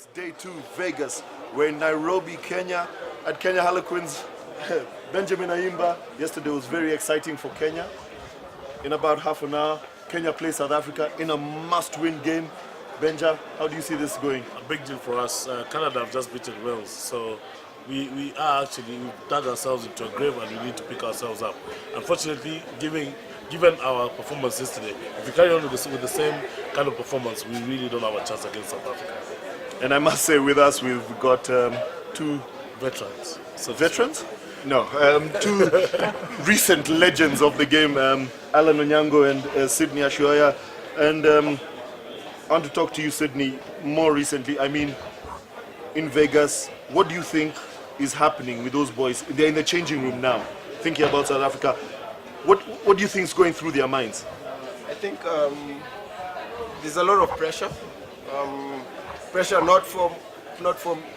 It's day 2, Vegas. We're in Nairobi, Kenya, at Kenya Harlequins. Benjamin Ayimba. Yesterday was very exciting for Kenya. In about half an hour, Kenya plays South Africa in a must-win game. Benja, how do you see this going? A big deal for us. Canada have just beaten Wales, so we are actually dug ourselves into a grave and we need to pick ourselves up. Unfortunately, given our performance yesterday, if we carry on with the same kind of performance, we really don't have a chance against South Africa. And I must say, with us, we've got two veterans. So veterans? No, two recent legends of the game, Allan Onyango and Sydney Ashioya. And I want to talk to you, Sydney, more recently. I mean, in Vegas, what do you think is happening with those boys? They're in the changing room now, thinking about South Africa. What do you think is going through their minds? I think there's a lot of pressure. Pressure not from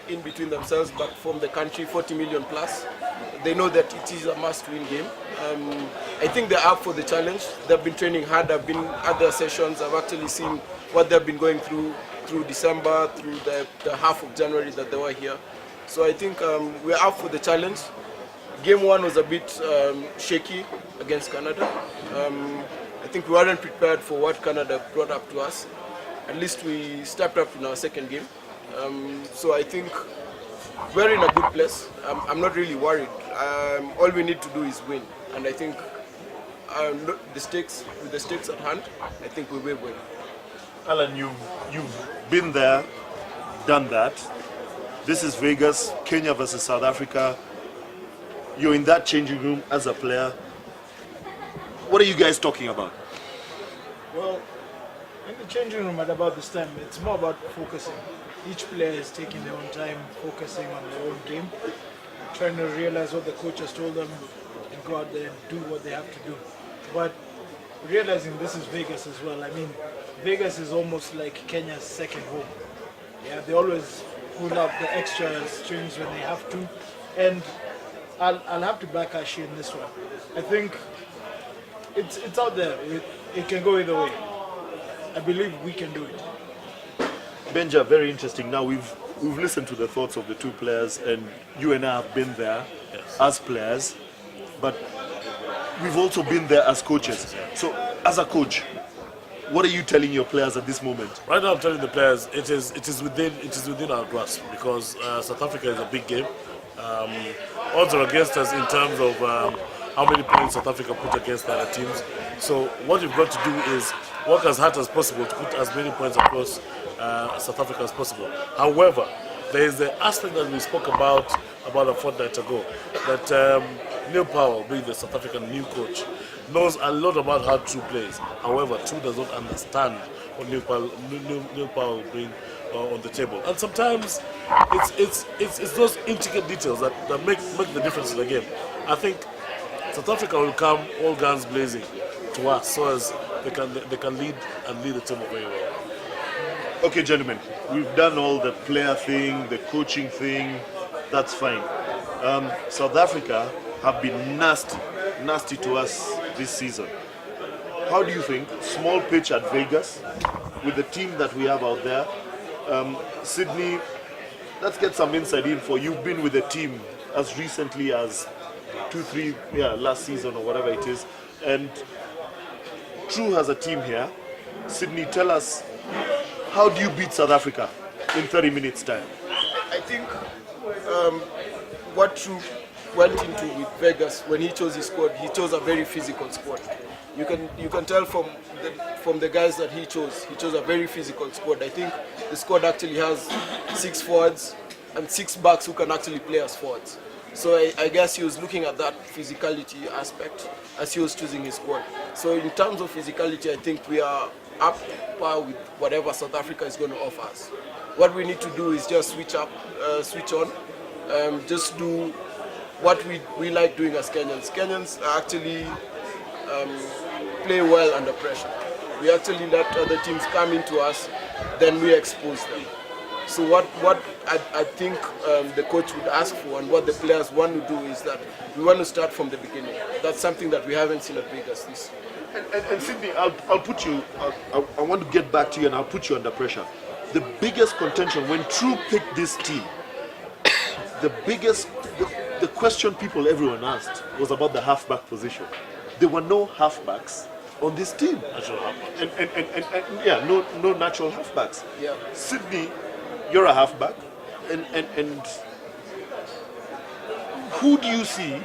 in between themselves, but from the country, 40 million plus. They know that it is a must-win game. I think they're up for the challenge. They've been training hard. I've been at their sessions. I've actually seen what they've been going through December, through the half of January that they were here. So I think we're up for the challenge. Game 1 was a bit shaky against Canada. I think we weren't prepared for what Canada brought up to us. At least we stepped up in our second game. So I think we're in a good place. I'm not really worried. All we need to do is win. And I think with the stakes at hand, I think we will win. Allan, you've been there, done that. This is Vegas, Kenya versus South Africa. You're in that changing room as a player. What are you guys talking about? Well, in the changing room at about this time, it's more about focusing. Each player is taking their own time, focusing on their own game, trying to realize what the coach has told them and go out there and do what they have to do. But realizing this is Vegas as well. I mean, Vegas is almost like Kenya's second home. Yeah, they always pull up the extra strings when they have to. And I'll have to back Ashioya in this one. I think it's out there. It can go either way. I believe we can do it. Benja, very interesting. Now we've listened to the thoughts of the two players, and you and I have been there as players, but we've also been there as coaches. So, as a coach, what are you telling your players at this moment? Right now, I'm telling the players it is within our grasp, because South Africa is a big game. Odds are against us in terms of how many points South Africa put against the other teams. So what we've got to do is work as hard as possible to put as many points across South Africa as possible. However, there is the aspect that we spoke about a fortnight ago, that Neil Powell, being the South African new coach, knows a lot about how True plays. However, True does not understand what Neil Powell will bring on the table. And sometimes it's those intricate details that make the difference in the game. I think South Africa will come all guns blazing to us, so as they can lead the team very well. Okay, gentlemen, we've done all the player thing, the coaching thing. That's fine. South Africa have been nasty to us this season. How do you think, small pitch at Vegas, with the team that we have out there, Sydney, let's get some inside info. You've been with the team as recently as 2-3, last season or whatever it is, and True has a team here. Sydney, tell us, how do you beat South Africa in 30 minutes time? I think what True went into with Vegas when he chose his squad, he chose a very physical squad. You can tell from the guys that he chose a very physical squad. I think the squad actually has 6 forwards and 6 backs who can actually play as forwards. So I guess he was looking at that physicality aspect as he was choosing his squad. So in terms of physicality, I think we are up par with whatever South Africa is going to offer us. What we need to do is just switch on, just do what we like doing as Kenyans. Kenyans actually play well under pressure. We actually let other teams come into us, then we expose them. So what I think the coach would ask for and what the players want to do is that we want to start from the beginning. That's something that we haven't seen at Vegas this year. And Sydney, I'll put you, I want to get back to you and I'll put you under pressure. the biggest contention when True picked this team, the biggest, the question everyone asked was about the halfback position. There were no halfbacks on this team. Natural halfback. And yeah, no natural halfbacks. Yeah. Sydney, you're a halfback, and who do you see?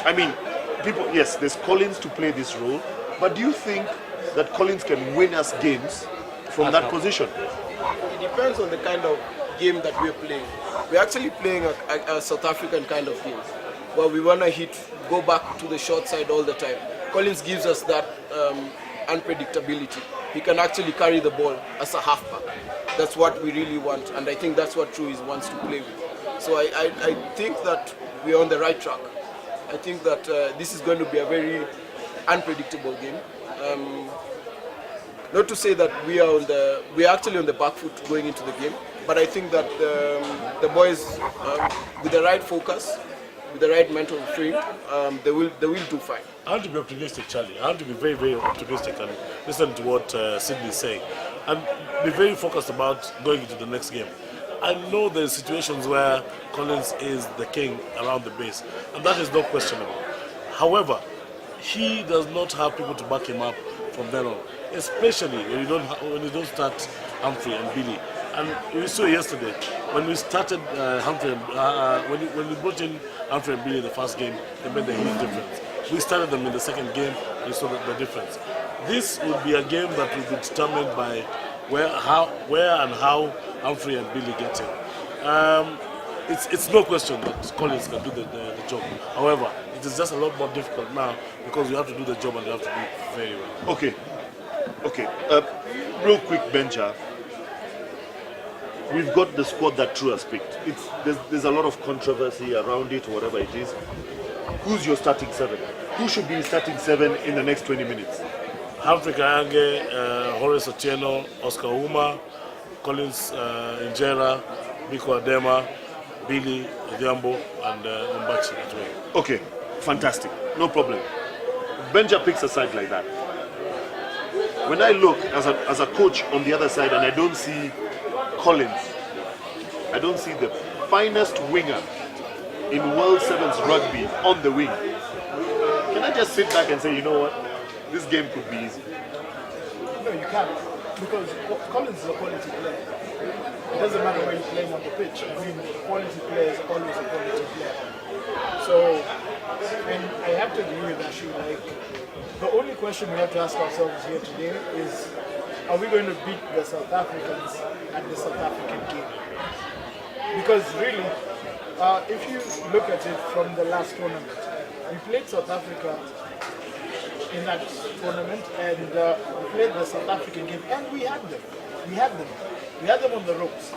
I mean, people. Yes, there's Collins to play this role, but do you think that Collins can win us games from that position? It depends on the kind of game that we're playing. We're actually playing a South African kind of game, where we want to go back to the short side all the time. Collins gives us that unpredictability. He can actually carry the ball as a halfback. That's what we really want, and I think that's what True wants to play with. So I think that we're on the right track. I think that this is going to be a very unpredictable game. Not to say that we are actually on the back foot going into the game, but I think that the boys, with the right focus, with the right mental frame, they will do fine. I want to be optimistic, Charlie. I want to be very, very optimistic and listen to what Sydney is saying. And be very focused about going into the next game. I know there's situations where Collins is the king around the base, and that is not questionable. However, he does not have people to back him up from then on, especially when you don't start Humphrey and Billy. And we saw yesterday when we started Humphrey, when we brought in Humphrey and Billy in the first game, they made a huge difference. We started them in the second game, we saw the difference. This would be a game that will be determined by where and how Humphrey and Billy get in. It's no question that Collins can do the job. However, it is just a lot more difficult now because you have to do the job and you have to do it very well. Okay. Real quick, Benja. We've got the squad that True has picked. There's a lot of controversy around it, whatever it is. Who's your starting seven? Who should be starting seven in the next 20 minutes? Humphrey Kayange, Horace Otieno, Oscar Uma, Collins Injera, Biko Adema, Billy Odhiambo, and Mbachi Atwe. Okay, fantastic. No problem. Benja picks a side like that. When I look as a coach on the other side and I don't see Collins, I don't see the finest winger in World Sevens rugby on the wing. Can I just sit back and say, you know what, this game could be easy? No, you can't, because Collins is a quality player. It doesn't matter where you're playing on the pitch. I mean, quality player is always a quality player. So, and I have to agree with Ashu, like, the only question we have to ask ourselves here today is, are we going to beat the South Africans at the South African game? Because really, if you look at it from the last tournament, we played South Africa in that tournament and we played the South African game and we had them. We had them on the ropes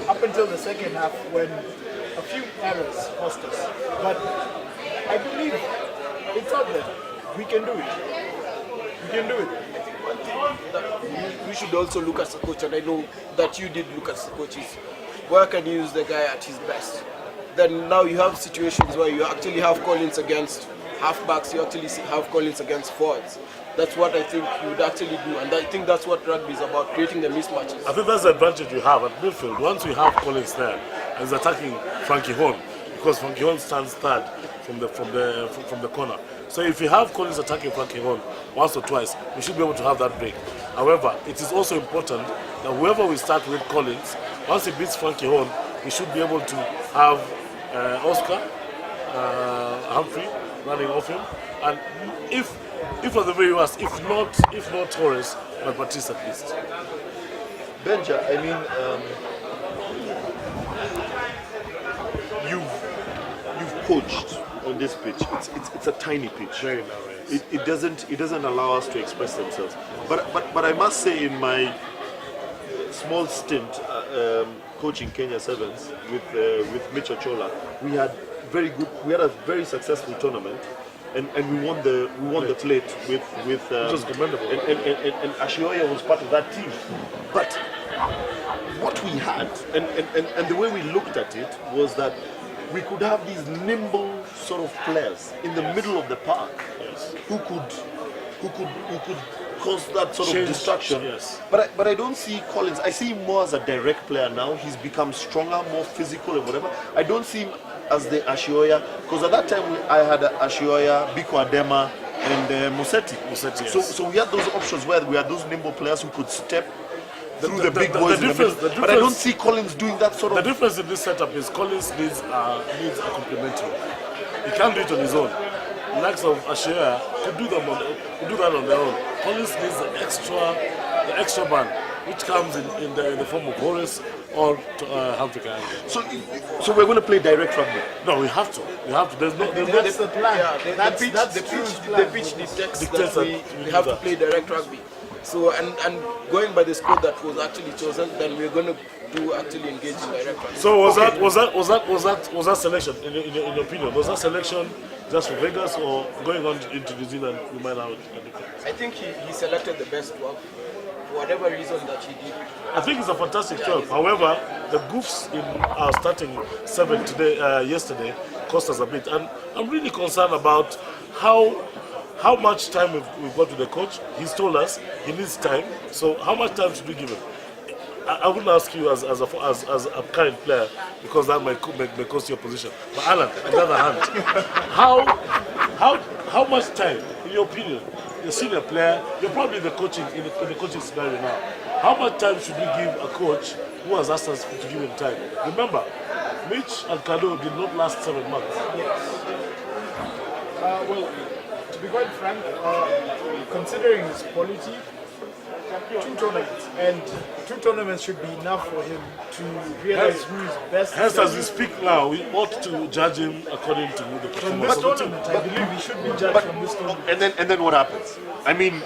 up until the second half when a few errors cost us. But I believe it's out there. We can do it. We can do it. One thing that we should also look as a coach, and I know that you did look as a coach, is where can you use the guy at his best? Then now you have situations where you actually have Collins against halfbacks, you actually have Collins against forwards. That's what I think you would actually do, and I think that's what rugby is about, creating the mismatches. I think that's the advantage we have at midfield. Once we have Collins there and he's attacking Frankie Horn, because Frankie Horn stands third from the corner. So if you have Collins attacking Frankie Horn once or twice, we should be able to have that break. However, it is also important that whoever we start with Collins, once he beats Frankie Horn, we should be able to have Oscar, Humphrey running off him, and if for the very worst, if not Torres, but Batiste at least. Benja, I mean, you've coached on this pitch. It's a tiny pitch. Very narrow. It doesn't allow us to express themselves. But I must say, in my small stint coaching Kenya Sevens with Mitch Ochola, we had a very successful tournament. And we won the plate with which was commendable. And Ashioya was part of that team. But what we had and the way we looked at it was that we could have these nimble sort of players in the middle of the park who could cause that sort of Change, distraction. yes. But I don't see Collins. I see him more as a direct player now. He's become stronger, more physical, and whatever. I don't see him as the Ashioya, because at that time I had Ashioya, Biko Adema, and Musetti. Yes. So we had those options where we had those nimble players who could step through the big the boys. difference- in the the middle. But I don't difference- see Collins doing that sort The of. difference in this setup is Collins needs a complementary. He can't do it on his own. The likes of Ashioya could do that on their own. Collins needs the extra man, which comes in the form of Horace or Humphrey Kayanja. So we're going to play direct rugby. No, we have to. There's no. That's the plan. Yeah, That's the pitch dictates that we have to play direct rugby. So and going by the squad that was actually chosen, then we're going to do actually engage in direct rugby. So was that selection in your opinion? Was that selection just for Vegas or going on into New Zealand? We might have a difference. I think he selected the best 12 for whatever reason that he did. I think it's a fantastic 12. However, the goofs in our starting 7 yesterday cost us a bit, and I'm really concerned about how much time we've got with the coach. He's told us he needs time. So how much time should we give him? I wouldn't ask you as a current player, because that may cost your position. But Allan, on the other hand, how much time, in your opinion, the senior player, you're probably in the coaching scenario now. How much time should we give a coach who has asked us to give him time? Remember, Mitch and Kado did not last 7 months. Well, to be quite frank, considering his quality, 2 tournaments, and 2 tournaments should be enough for him to realize who is best. Hence, as we speak now, we ought to judge him according to the From performance this of the team. tournament, I believe he should be judged from this tournament. And then what happens? I mean,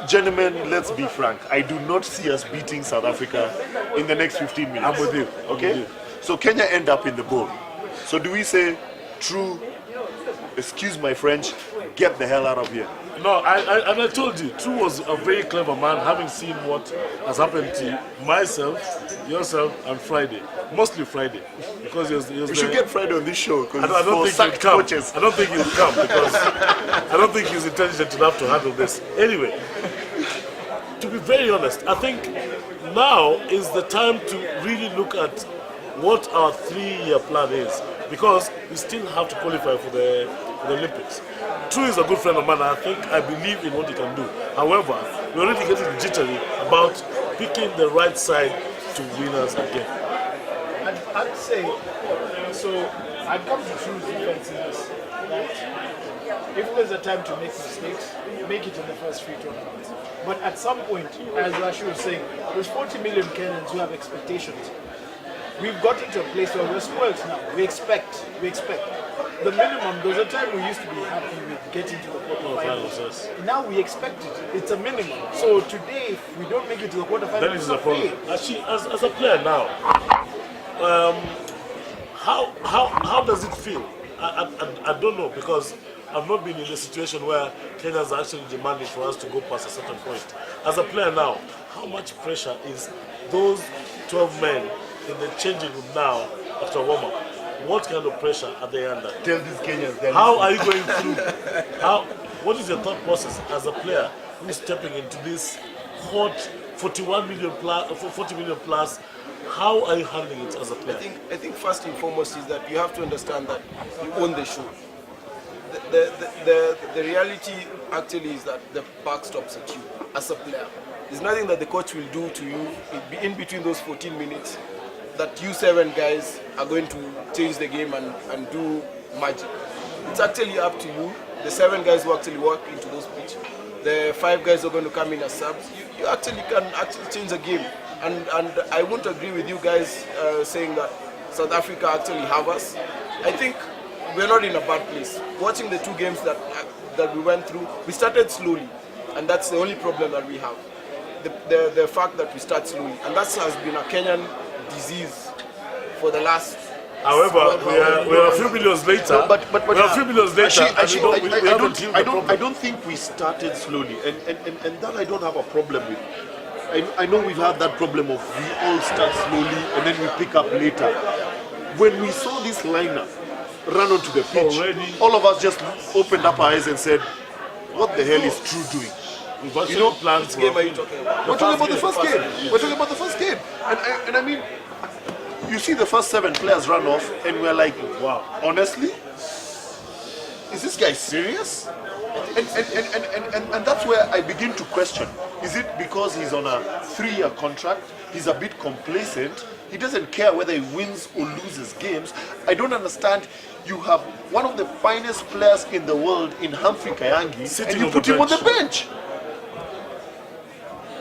gentlemen, let's be frank. I do not see us beating South Africa in the next 15 minutes. I'm with you. Okay? So Kenya end up in the bowl. So do we say, true, excuse my French, get the hell out of here? No, and I told you, True was a very clever man, having seen what has happened to myself, yourself, and Friday. Mostly Friday, because he was We should get Friday on this show, because I don't for think sacked he'll come. coaches. I don't think he'll come because I don't think he's intelligent enough to handle this. Anyway, to be very honest, I think now is the time to really look at what our 3-year plan is, because we still have to qualify for the Olympics. True is a good friend of mine. I believe in what he can do. However, we're already getting jittery about picking the right side to win us again. I'd say, so I'd come to True's defense in this, that if there's a time to make mistakes, make it in the first 3 tournaments. But at some point, as Rashi was saying, there's 40 million Kenyans who have expectations. We've got into a place where we're spoiled now. We expect. The minimum, there was a time we used to be happy with getting to the quarterfinals. Yes. Now we expect it. It's a minimum. So today, if we don't make it to the quarterfinals, That is the problem. Actually, as a player now, how does it feel? I don't know, because I've not been in a situation where Kenya is actually demanding for us to go past a certain point. As a player now, how much pressure is those 12 men in the changing room now after warm-up? What kind of pressure are they under? Tell these Kenyans. How are you going through? What is your thought process as a player who's stepping into this hot 40 million plus? How are you handling it as a player? I think first and foremost is that you have to understand that you own the show. The reality actually is that the buck stops at you as a player. There's nothing that the coach will do to you in between those 14 minutes that you 7 guys are going to change the game and do magic. It's actually up to you, the 7 guys who actually walk into those pitch. The 5 guys who are going to come in as subs. You actually can change the game. And I won't agree with you guys saying that South Africa actually have us. I think we're not in a bad place. Watching the 2 games that we went through, we started slowly, and that's the only problem that we have. The fact that we start slowly, and that has been a Kenyan disease for the last. However, we are a few millions later. But we are a few millions later. I don't think we started slowly, and that I don't have a problem with. I know we've had that problem of we all start slowly and then we pick up later. When we saw this lineup run onto the pitch, all of us just opened up our eyes and said, what the hell is True doing? We've You actually know, planned Which for. game are you talking about? we're talking about the game. first game. We're talking about the first game. And I mean, you see the first 7 players run off, and we're like, wow, honestly? Is this guy serious? And that's where I begin to question. Is it because he's on a 3-year contract? He's a bit complacent. He doesn't care whether he wins or loses games. I don't understand. You have one of the finest players in the world in Humphrey Kayangi, Sitting and you on put the him on the bench. bench.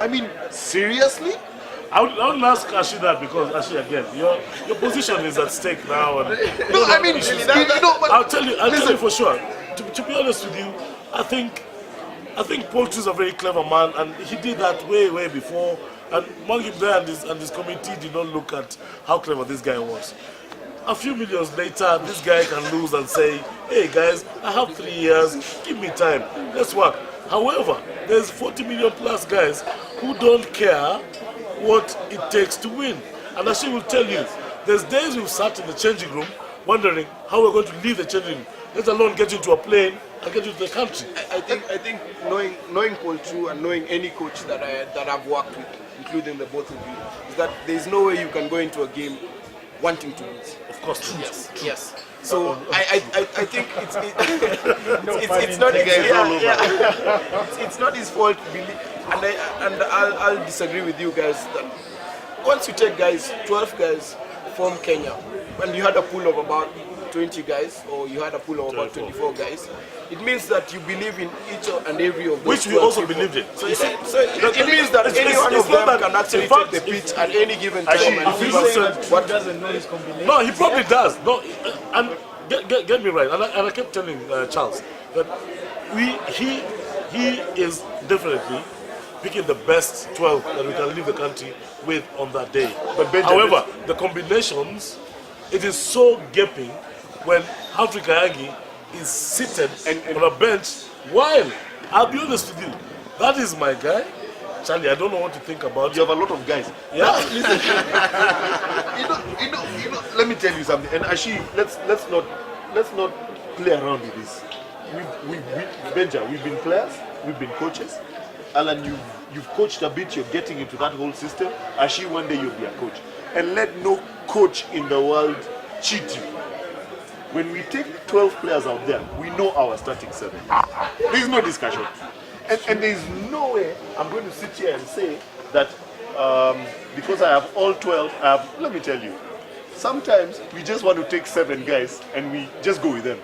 I mean, seriously? I would ask Ashi that because Ashi, again, your position is at stake now. And, No, I mean, you know, but I'll tell you listen. for sure. To be honest with you, I think Poultry is a very clever man, and he did that way before. And Mangim there and his committee did not look at how clever this guy was. A few millions later, this guy can lose and say, hey guys, I have 3 years, give me time, let's work. However, there's 40 million plus guys who don't care what it takes to win. And as she will tell you, there's days we've sat in the changing room wondering how we're going to leave the changing room, let alone get into a plane and get into the country. I think knowing Paul True and knowing any coach that I've worked with, including the both of you, is that there's no way you can go into a game wanting to lose. Of course, Yes. So I think it's not his fault really, and I'll disagree with you guys that once you take 12 guys from Kenya, when you had a pool of about 20 guys or you had a pool of about 24 guys, it means that you believe in each and every of those. Which we also believed in. So it means that any one of them can actually take the pitch at any given time. If you listen, What doesn't know his combination? no, he probably does. No, and get me right. And I kept telling Charles that he is definitely picking the best 12 that we can leave the country with on that day. But Benjamin, however, the combinations, it is so gaping when Humphrey Kayangi is seated on a bench while, I'll be honest with you, that is my guy. Charlie, I don't know what to think about you have a lot of guys. Yeah. Now, listen, you know, let me tell you something. And actually, let's not play around with this. Benja, we've been players, we've been coaches. Allan, you've coached a bit, you're getting into that whole system. Actually, one day you'll be a coach. And let no coach in the world cheat you. When we take 12 players out there, we know our starting 7. There's no discussion. And there's no way I'm going to sit here and say that because I have all 12, let me tell you, sometimes we just want to take 7 guys and we just go with them.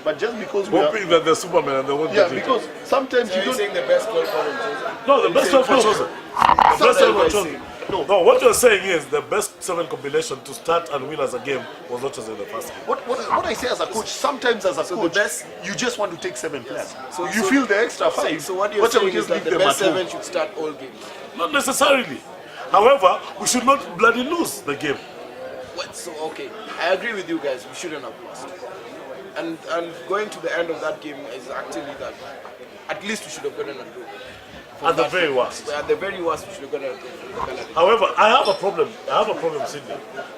But just because we hoping that they're Superman and they won't yeah, get it. because sometimes So you you're don't. saying the best 12 are chosen? No, the best 12 were chosen. The best 12 were chosen. No, what you're saying is the best 7 combination to start and win as a game was not chosen in the first game. What I say as a coach, sometimes as a the coach, best- you just want to take 7 players. So- You so- feel the extra 5. So what you're why don't we saying is just that leave the them best at home? 7 should start all games. Not necessarily. However, we should not bloody lose the game. So okay, I agree with you guys. We shouldn't have lost. And going to the end of that game is actually that at least we should have gotten a draw. At the very worst. At the very worst, we should have gotten a draw. However, I have a problem, Sydney.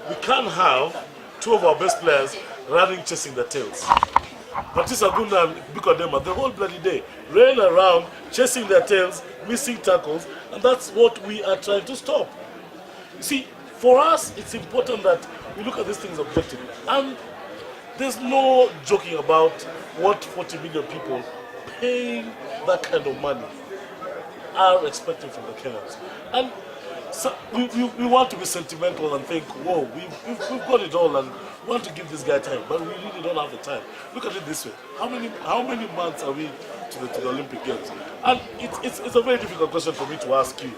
We can't have 2 of our best players running chasing their tails. Patrice Agunda and Bikodema, the whole bloody day, ran around chasing their tails, missing tackles, and that's what we are trying to stop. You see, for us, it's important that we look at these things objectively. And there's no joking about what 40 million people paying that kind of money are expecting from the Kenyans. And so we want to be sentimental and think, whoa, we've got it all and want to give this guy time, but we really don't have the time. Look at it this way. How many months are we to the Olympic Games? And it's a very difficult question for me to ask you.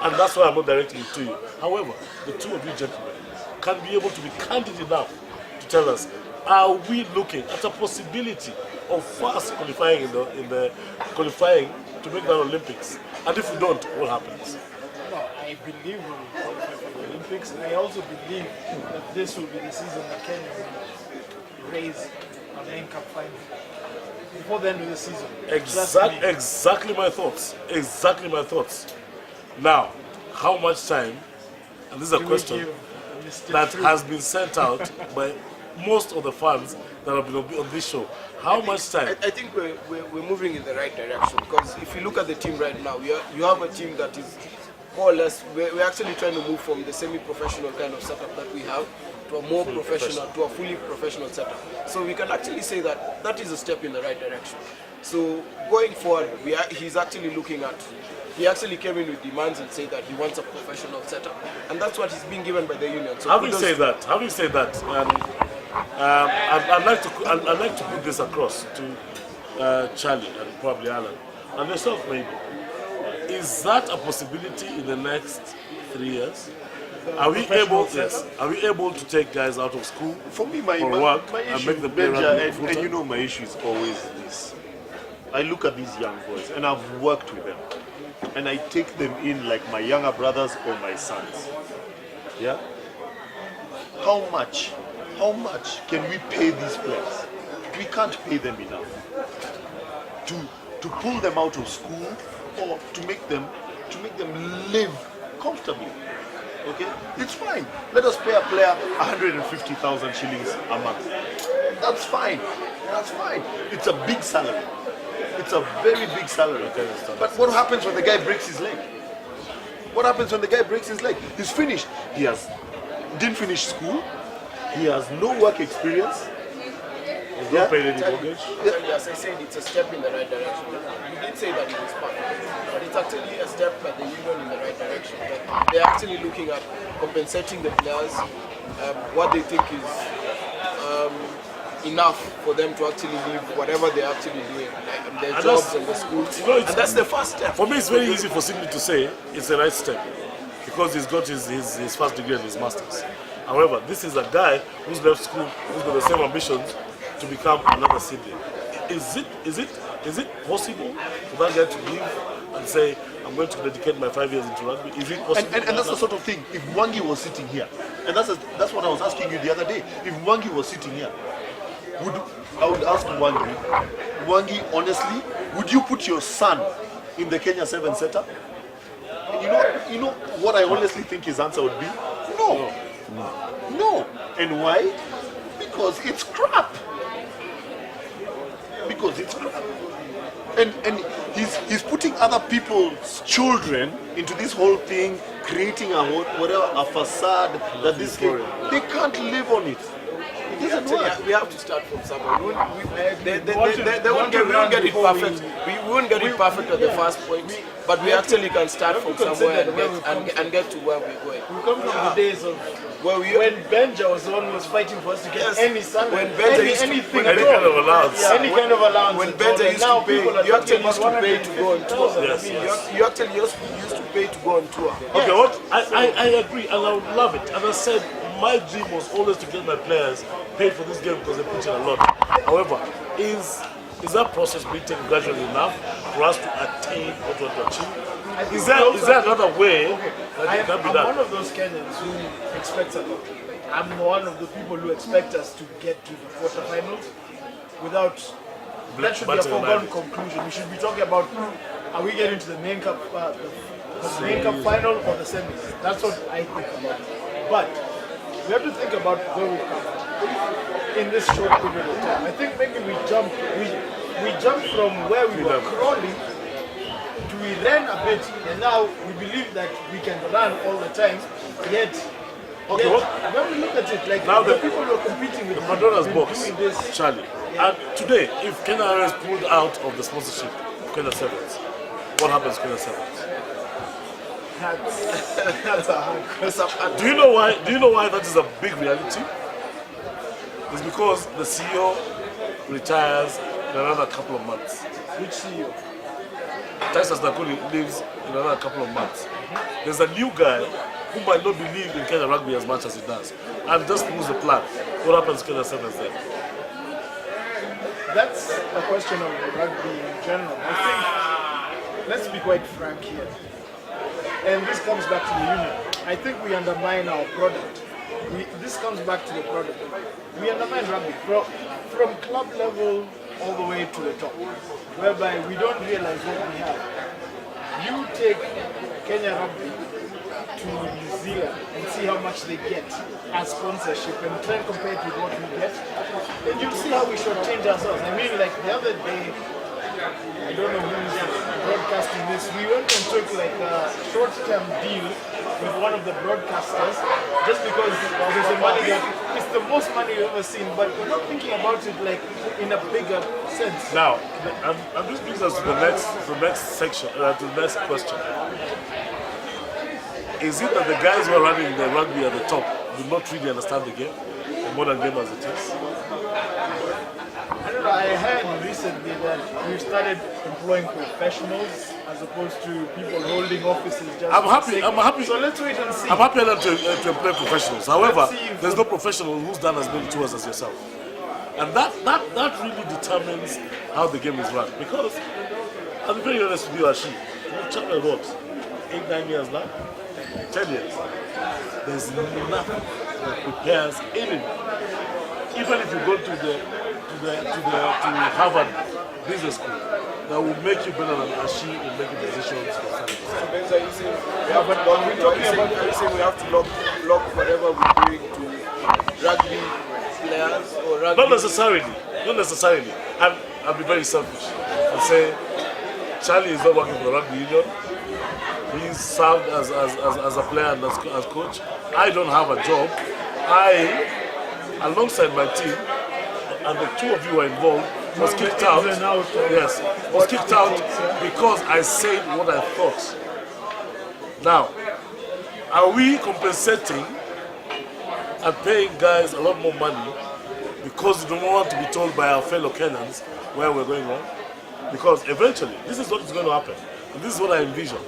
And that's why I'm not directing it to you. However, the 2 of you gentlemen can be able to be candid enough to tell us, are we looking at a possibility of fast qualifying in the qualifying to make that Olympics? And if we don't, what happens? No, I believe we will qualify for the Olympics. I also believe that this will be the season that Kenya will raise an African Cup final before the end of the season. Exactly my thoughts. Exactly my thoughts. Now, how much time, and this is a question that has been sent out by most of the fans that that have been on this show. How much time? I think we're moving in the right direction, because if you look at the team right now, you have a team that is more or less, we're actually trying to move from the semi-professional kind of setup that we have to a more professional, to a fully professional setup. So we can actually say that that is a step in the right direction. So going forward, he's actually looking at, he actually came in with demands and said that he wants a professional setup, and that's what he's being given by the union. So having said that, I'd like to put this across to Charlie and probably Allan and yourself maybe. Is that a possibility in the next 3 years? Are we able? Yes. Are we able to take guys out of school For me, for my work issue, and make them play Benja, rugby and you know my issue is always this. I look at these young boys, and I've worked with them, and I take them in like my younger brothers or my sons. Yeah. How much can we pay these players? We can't pay them enough to pull them out of school or to make them live comfortably. Okay, it's fine. Let us pay a player 150,000 shillings a month. That's fine. That's fine. It's a big salary. It's a very big salary. But what happens when the guy breaks his leg? What happens when the guy breaks his leg? He's finished. Didn't finish school. He has no work experience. He's not paid any mortgage. As I said, it's a step in the right direction. You did say that it was perfect, but it's actually a step by the union in the right direction. Like, they're actually looking at compensating the players what they think is enough for them to actually leave whatever they're actually doing, like their jobs and the schools. And that's the first step. For me, it's very easy for Sydney to say it's the right step because he's got his first degree and his master's. However, this is a guy who's left school, who's got the same ambitions to become another Sydney. Is it possible for that guy to leave and say, I'm going to dedicate my 5 years into rugby? Is it possible? And that's the sort of thing, if Wangi was sitting here, and that's what I was asking you the other day, if Wangi was sitting here, I would ask Wangi, honestly, would you put your son in the Kenya 7 setup? You know what I honestly think his answer would be? No. And why? Because it's crap. And he's putting other people's children into this whole thing, creating a facade that this thing, they can't live on it. It doesn't work. We have to start from somewhere. We won't get it perfect. We won't get it perfect at the first point, but we actually can start from somewhere and get to where we're going. We come from the days of when Benja was the one who was fighting for us to get any salary, any kind of allowance. When Benja used to pay, you actually used to pay to go on tour. You actually used to pay to go on tour. Okay, what I agree, and I would love it. As I said, my dream was always to get my players paid for this game because they put in a lot. However, is that process being taken gradually enough for us to attain what we want to achieve? Is there another way that it can be done? I'm one of those Kenyans who expects a lot. I'm one of the people who expect us to get to the quarterfinals without. That should be a foregone conclusion. We should be talking about, are we getting to the main cup, the main cup final or the semis? That's what I think about. But we have to think about where we've come from in this short period of time. I think maybe we jumped from where we were crawling to we ran a bit, and now we believe that we can run all the time. Yet when we look at it, like now the people who are competing with the Pandora's box, doing this, Charlie. And today, if Kenya is pulled out of the sponsorship of Kenya 7s, what happens to Kenya 7s? that's a hard question. Do you know why that is a big reality? It's because the CEO retires in another couple of months. Which CEO? Texas Nakuli lives in another couple of months. There's a new guy who might not believe in Kenya rugby as much as he does. And just moves the plan. What happens to Kenya 7s then? That's a question of rugby in general. I think, let's be quite frank here. And this comes back to the union. I think we undermine our product. This comes back to the product. We undermine rugby from club level all the way to the top, whereby we don't realize what we have. You take Kenya rugby to New Zealand and see how much they get as sponsorship and try and compare it with what we get, then you'll see how we should change ourselves. I mean, like the other day, I don't know who's broadcasting this, we went and took like a short-term deal with one of the broadcasters just because there's the money that it's the most money you've ever seen, but we're not thinking about it like in a bigger sense. Now, and this brings us to the next section, to the next question. Is it that the guys who are running the rugby at the top do not really understand the game, the modern game as it is? I don't know, I heard recently that we've started employing professionals as opposed to people holding offices just I'm for happy. sake. I'm happy. So let's wait and see. I'm happy enough to employ professionals. However, Let's see if there's no professional who's done as many tours as yourself. And that really determines how the game is run. Because, I'll be very honest with you, Ashi, we've traveled what? 8-9 years now? 10 years. There's nothing that prepares anyone. Even if you go to Harvard Business School, that will make you better than Ashi in making decisions for families. Benza, you say we have we have to lock whatever we bring to rugby players or rugby. Not necessarily. I'll be very selfish and say Charlie is not working for the rugby union. He's served as a player and as coach. I don't have a job. I, alongside my team, and the two of you are involved, was kicked out. Yes, was kicked out because I said what I thought. Now, are we compensating and paying guys a lot more money because we don't want to be told by our fellow Kenyans where we're going wrong? Because eventually, this is what is going to happen. And this is what I envision.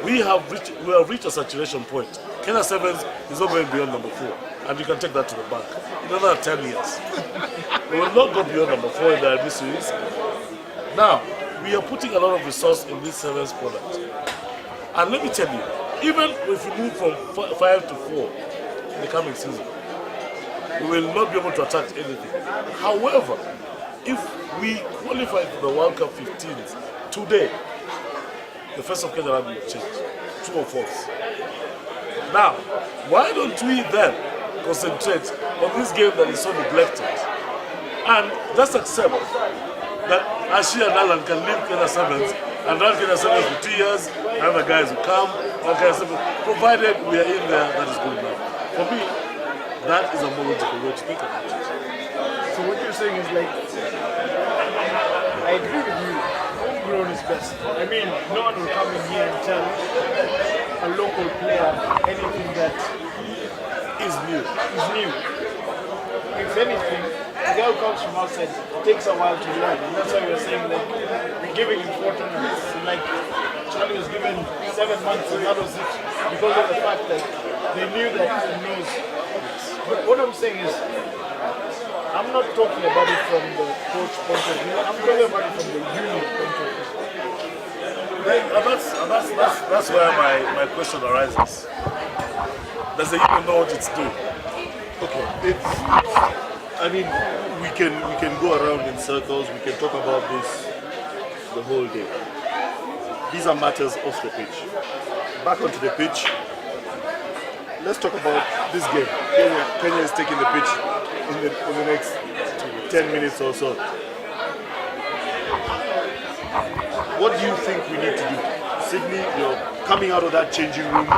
We have reached a saturation point. Vegas7s is not going beyond number 4. And you can take that to the bank. In another 10 years. We will not go beyond number 4 in the IB series. Now, we are putting a lot of resource in this 7s product. And let me tell you, even if we move from 5 to 4 in the coming season, we will not be able to attract anything. However, if we qualify for the World Cup 15s today, the face of Kenya Rugby will change. True or false? Now, why don't we then concentrate on this game that is so neglected and just accept that Ashioya and Allan can leave Vegas7s and run Vegas7s for 2 years, and other guys will come, provided we are in there, that is good enough. For me, that is a more logical way to think about it. So what you're saying is like, I agree with you. Homegrown is best. I mean, no one will come in here and tell a local player anything that Is new. is new. If anything, the guy who comes from outside takes a while to learn, and that's why we're saying like we're giving him 4 tournaments. Like Charlie was given 7 months, and that was it, because of the fact that they knew that he knows. But what I'm saying is, I'm not talking about it from the coach point of view. I'm talking about it from the union point of view. That's where my question arises. Does the union know what it's doing? Okay, I mean, we can go around in circles. We can talk about this the whole day. These are matters off the pitch. Back onto the pitch. Let's talk about this game. Kenya is taking the pitch in the next 10 minutes or so. What do you think we need to do? Sydney, you're coming out of that changing room.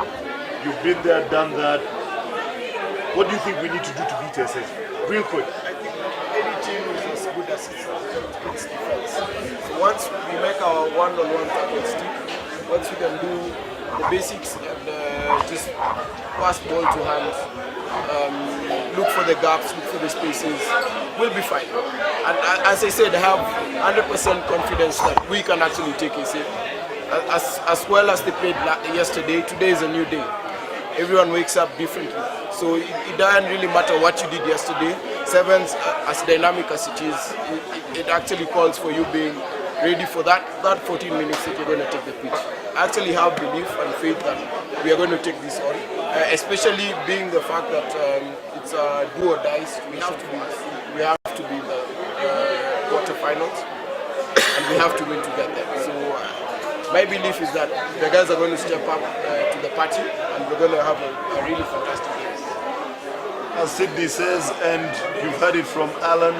You've been there, done that. What do you think we need to do to beat SS? Real quick. I think any team is as good as its defense. So once we make our one-on-one tackles team, once we can do the basics and just pass ball to hands, look for the gaps, look for the spaces, we'll be fine. And as I said, I have 100% confidence that we can actually take it. As well as they played yesterday, today is a new day. Everyone wakes up differently. So it doesn't really matter what you did yesterday. 7s, as dynamic as it is, it actually calls for you being ready for that 14 minutes that you're going to take the pitch. I actually have belief and faith that we are going to take this on, especially being the fact that it's a do or dice. We have to be in the quarterfinals, and we have to win to get there. So my belief is that the guys are going to step up to the party, and we're going to have a really fantastic game. As Sydney says, and you've heard it from Allan,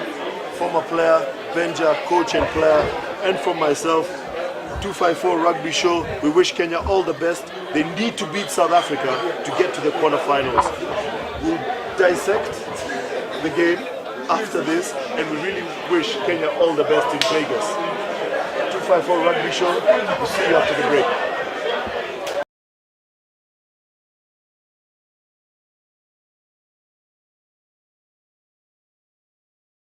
former player, Benja, coach and player, and from myself, 254 Rugby Show. We wish Kenya all the best. They need to beat South Africa to get to the quarterfinals. We'll dissect the game after this, and we really wish Kenya all the best in Vegas. 254 Rugby Show. We'll see you after the break.